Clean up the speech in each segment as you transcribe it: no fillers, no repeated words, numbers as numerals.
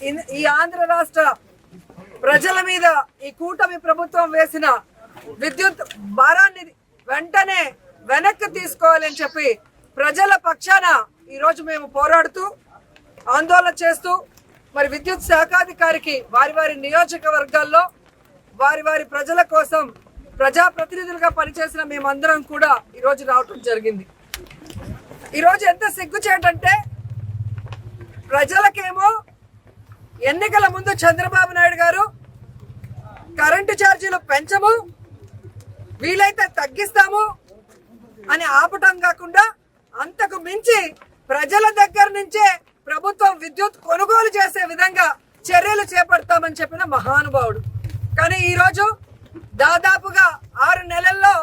ఈ ఆంధ్ర రాష్ట్ర ప్రజల మీద ఈ కూటమి ప్రభుత్వం వేసిన విద్యుత్ భారాన్ని వెంటనే వెనక్కి తీసుకోవాలని చెప్పి ప్రజల పక్షాన ఈరోజు మేము పోరాడుతూ ఆందోళన చేస్తూ మరి విద్యుత్ శాఖాధికారికి వారి వారి నియోజకవర్గాల్లో వారి వారి ప్రజల కోసం ప్రజాప్రతినిధులుగా పనిచేసిన మేమందరం కూడా ఈరోజు రావటం జరిగింది. ఈరోజు ఎంత సిగ్గుచేటంటే ప్రజలకేమో ఎన్నికల ముందు చంద్రబాబు నాయుడు గారు కరెంటు ఛార్జీలు పెంచము, వీలైతే తగ్గిస్తాము అని ఆపటం కాకుండా అంతకు మించి ప్రజల దగ్గర నుంచే ప్రభుత్వం విద్యుత్ కొనుగోలు చేసే విధంగా చర్యలు చేపడతామని చెప్పిన మహానుభావుడు. కానీ ఈరోజు దాదాపుగా 6 నెలల్లో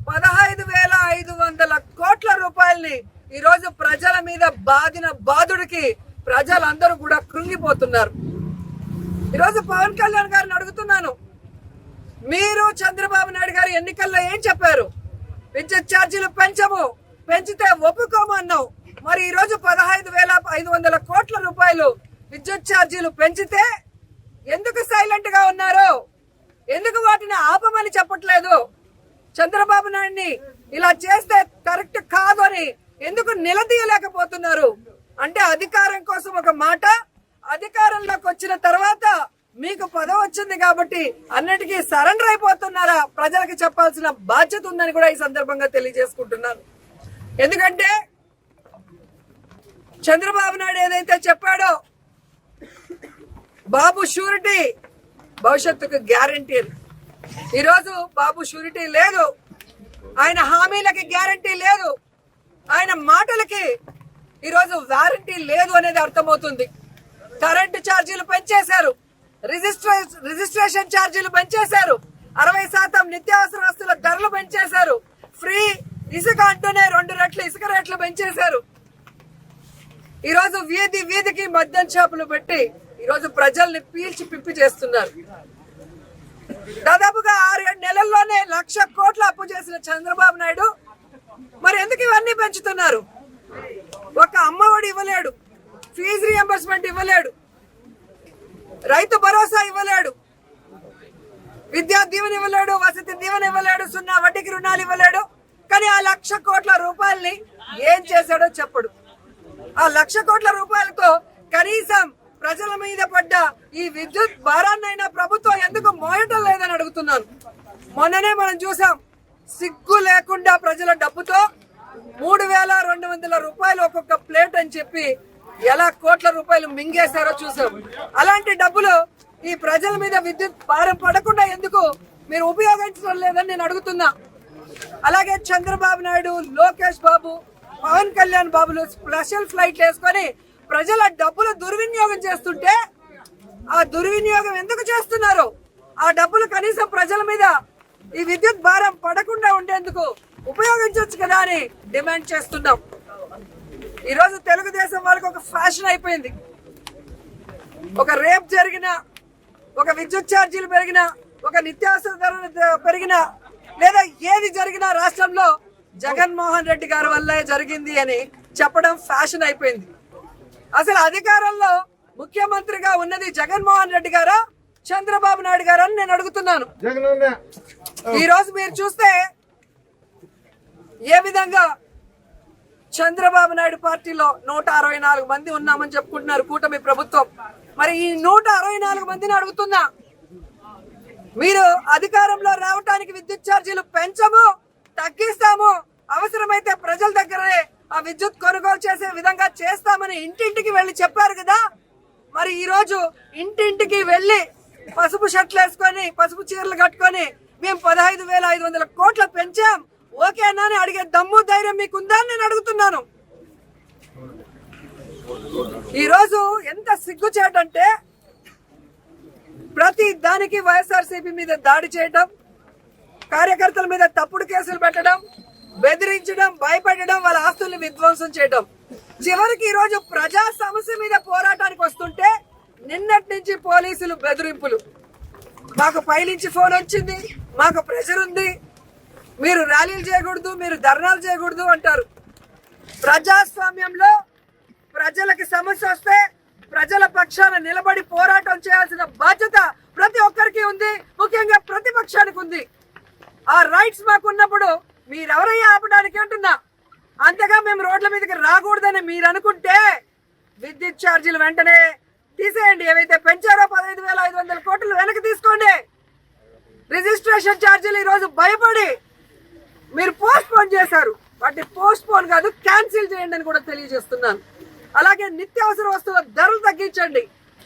15,500 కోట్ల రూపాయల్ని ఈరోజు ప్రజల మీద బాధిన బాధుడికి ప్రజలందరూ కూడా కృంగిపోతున్నారు. ఈరోజు పవన్ కళ్యాణ్ గారిని అడుగుతున్నాను, మీరు చంద్రబాబు నాయుడు గారు ఎన్నికల్లో ఏం చెప్పారు? విద్యుత్ ఛార్జీలు పెంచము, పెంచితే ఒప్పుకోమన్నావు. మరి ఈరోజు 15,500 కోట్ల రూపాయలు విద్యుత్ ఛార్జీలు పెంచితే ఎందుకు సైలెంట్ గా ఉన్నారు? ఎందుకు వాటిని ఆపమని చెప్పట్లేదు? చంద్రబాబు నాయుడిని ఇలా చేస్తే కరెక్ట్ కాదు అని ఎందుకు నిలదీయలేకపోతున్నారు? అంటే అధికారం కోసం ఒక మాట, అధికారంలోకి వచ్చిన తర్వాత మీకు పదవి వచ్చింది కాబట్టి అన్నిటికీ సరెండర్ అయిపోతున్నారా? ప్రజలకు చెప్పాల్సిన బాధ్యత ఉందని కూడా ఈ సందర్భంగా తెలియజేసుకుంటున్నాను. ఎందుకంటే చంద్రబాబు నాయుడు ఏదైతే చెప్పాడో బాబు షూరిటీ భవిష్యత్తుకు గ్యారంటీ, ఈరోజు బాబు షూరిటీ లేదు, ఆయన హామీలకి గ్యారంటీ లేదు, ఆయన మాటలకి ఈరోజు వారంటీ లేదు అనేది అర్థమవుతుంది. కరెంటు ఛార్జీలు పెంచేశారు, రిజిస్ట్రేషన్ ఛార్జీలు పెంచేశారు, 60% నిత్యావసర వస్తువుల ధరలు పెంచేశారు, ఫ్రీ ఇసుక అంటూనే 2 రెట్లు ఇసుక రేట్లు పెంచేశారు. ఈరోజు వీధి వీధికి మద్యం షాపులు పెట్టి ఈరోజు ప్రజల్ని పీల్చి పిప్పి చేస్తున్నారు. దాదాపుగా 6-7 నెలల్లోనే 1,00,000 కోట్ల అప్పు చేసిన చంద్రబాబు నాయుడు మరి ఎందుకు ఇవన్నీ పెంచుతున్నారు? ఒక అమ్మఒడి ఇవ్వలేడు, ఫీజు రియంబర్స్మెంట్ ఇవ్వలేడు, రైతు భరోసా ఇవ్వలేడు, విద్యా దీవెన ఇవ్వలేడు, వసతి దీవెన ఇవ్వలేడు, 0 వడ్డీకి రుణాలు ఇవ్వలేడు. కానీ ఆ 1,00,000 కోట్ల రూపాయల్ని ఏం చేశాడో చెప్పడు. ఆ 1,00,000 కోట్ల రూపాయలతో కనీసం ప్రజల మీద పడ్డ ఈ విద్యుత్ భారాన్నైనా ప్రభుత్వం ఎందుకు మోయటం లేదని అడుగుతున్నాను. మొన్ననే మనం చూసాం, సిగ్గు లేకుండా ప్రజల డబ్బుతో 3,200 రూపాయలు ఒక్కొక్క ప్లేట్ అని చెప్పి ఎలా కోట్ల రూపాయలు మింగేశారో చూసాం. అలాంటి డబ్బులు ఈ ప్రజల మీద విద్యుత్ భారం పడకుండా ఎందుకు మీరు ఉపయోగించడం లేదని నేను అడుగుతున్నా. అలాగే చంద్రబాబు నాయుడు, లోకేష్ బాబు, పవన్ కళ్యాణ్ బాబులు స్పెషల్ ఫ్లైట్ వేసుకొని ప్రజల డబ్బులు దుర్వినియోగం చేస్తుంటే ఆ దుర్వినియోగం ఎందుకు చేస్తున్నారు? ఆ డబ్బులు కనీసం ప్రజల మీద ఈ విద్యుత్ భారం పడకుండా ఉండేందుకు ఉపయోగించవచ్చు కదా అని డిమాండ్ చేస్తున్నాం. ఈరోజు తెలుగుదేశం వాళ్ళకి ఒక ఫ్యాషన్ అయిపోయింది. ఒక రేప్ జరిగినా, ఒక విద్యుత్ ఛార్జీలు పెరిగినా, ఒక నిత్యావసర ధరలు పెరిగినా, లేదా ఏది జరిగినా రాష్ట్రంలో జగన్మోహన్ రెడ్డి గారి వల్లే జరిగింది అని చెప్పడం ఫ్యాషన్ అయిపోయింది. అసలు అధికారంలో ముఖ్యమంత్రిగా ఉన్నది జగన్మోహన్ రెడ్డి గారా, చంద్రబాబు నాయుడు గారా అని నేను అడుగుతున్నాను. ఈ రోజు మీరు చూస్తే ఏ విధంగా చంద్రబాబు నాయుడు పార్టీలో 164 మంది ఉన్నామని చెప్పుకుంటున్నారు కూటమి ప్రభుత్వం. మరి ఈ 164 మందిని అడుగుతున్నా, మీరు అధికారంలో రావడానికి విద్యుత్ ఛార్జీలు పెంచము, తగ్గిస్తాము, అవసరమైతే ప్రజల దగ్గరే ఆ విద్యుత్ కొనుగోలు చేసే విధంగా చేస్తామని ఇంటింటికి వెళ్లి చెప్పారు కదా. మరి ఈ రోజు ఇంటింటికి వెళ్లి పసుపు షర్ట్లు వేసుకొని, పసుపు చీరలు కట్టుకొని మేము 15,500 కోట్లు పెంచాం, ఓకేనా అని అడిగే దమ్ము ధైర్యం మీకుందా అని నేను అడుగుతున్నాను. ఈరోజు ఎంత సిగ్గుచేటంటే ప్రతి దానికి వైఎస్ఆర్సీపీ మీద దాడి చేయడం, కార్యకర్తల మీద తప్పుడు కేసులు పెట్టడం, బెదిరించడం, భయపెట్టడం, వాళ్ళ ఆస్తుల్ని విధ్వంసం చేయడం. చివరికి ఈ రోజు ప్రజా సమస్య మీద పోరాటానికి వస్తుంటే నిన్నటి నుంచి పోలీసులు బెదిరింపులు. మాకు పైనుంచి ఫోన్ వచ్చింది, మాకు ప్రెషర్ ఉంది, మీరు ర్యాలీలు చేయకూడదు, మీరు ధర్నాలు చేయకూడదు అంటారు. ప్రజాస్వామ్యంలో ప్రజలకి సమస్య వస్తే ప్రజల పక్షాన నిలబడి పోరాటం చేయాల్సిన బాధ్యత ప్రతి ఒక్కరికి ఉంది, ముఖ్యంగా ప్రతిపక్షానికి ఉంది. ఆ రైట్స్ మాకు ఉన్నప్పుడు మీరెవరయ్యా ఆపడానికి అంటున్నా. అంతగా మేము రోడ్ల మీదకి రాకూడదని మీరు అనుకుంటే విద్యుత్ ఛార్జీలు వెంటనే తీసేయండి. ఏవైతే పెంచారో 15,500 కోట్లు వెనక్కి తీసుకోండి. రిజిస్ట్రేషన్ ఛార్జీలు ఈరోజు భయపడి మీరు పోస్ట్ పోన్ చేశారు. వాటి పోస్ట్ పోన్ కాదు, క్యాన్సిల్ చేయండి అని కూడా తెలియజేస్తున్నాను. అలాగే నిత్యావసర వస్తువుల ధరలు తగ్గించండి.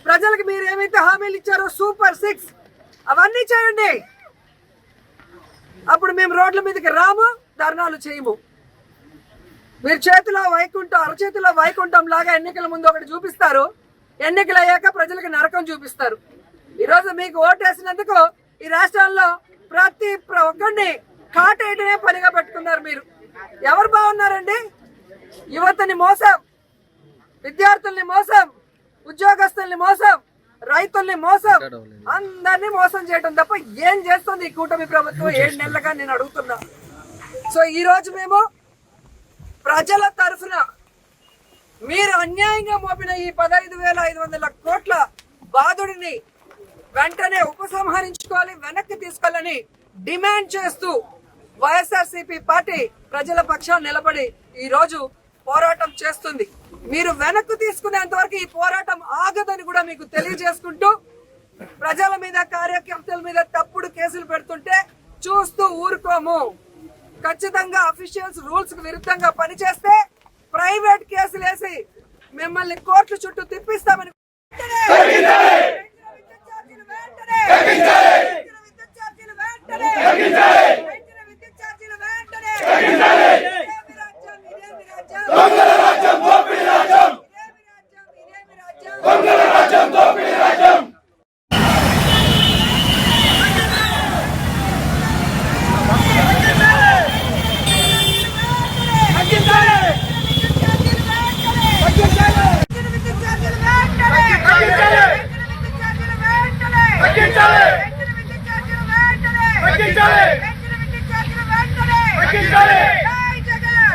ప్రజలకు మీరు ఏమైతే హామీలు ఇచ్చారో సూపర్ 6 అవన్నీ చేయండి. అప్పుడు మేము రోడ్ల మీదకి రాము, ధర్నాలు చేయము. మీరు చేతిలో వైకుంఠం, అరచేతిలో వైకుంఠం లాగా ఎన్నికల ముందు ఒకటి చూపిస్తారు, ఎన్నికలు అయ్యాక ప్రజలకు నరకం చూపిస్తారు. ఈరోజు మీకు ఓటేసినందుకు ఈ రాష్ట్రాల్లో ప్రతి ఒక్కరిని కాటేయడమే పనిగా పెట్టుకున్నారు. మీరు ఎవరు బాగున్నారండి? యువతని మోసం, విద్యార్థుల్ని మోసం, ఉద్యోగస్తుల్ని మోసం, రైతుల్ని మోసం, అందరినీ మోసం చేయడం తప్ప ఏం చేస్తుంది ఈ కూటమి ప్రభుత్వం 7 నెలలుగా నేను అడుగుతున్నా. సో ఈ రోజు మేము ప్రజల తరఫున మీరు అన్యాయంగా మోపిన ఈ 15,500 కోట్ల బాధుడిని వెంటనే ఉపసంహరించుకోవాలి, వెనక్కి తీసుకోవాలని డిమాండ్ చేస్తూ వైఎస్ఆర్సీపీ పార్టీ ప్రజల పక్షాన నిలబడి ఈ రోజు పోరాటం చేస్తుంది. మీరు వెనక్కు తీసుకునేంత వరకు ఈ పోరాటం ఆగదని కూడా మీకు తెలియజేసుకుంటూ, ప్రజల మీద, కార్యకర్తల మీద తప్పుడు కేసులు పెడుతుంటే చూస్తూ ఊరుకోము. ఖచ్చితంగా అఫీషియల్స్ రూల్స్ కు విరుద్ధంగా పనిచేస్తే ప్రైవేట్ కేసులు వేసి మిమ్మల్ని కోర్టు చుట్టూ తిప్పిస్తామని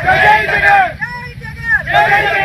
జై జగన్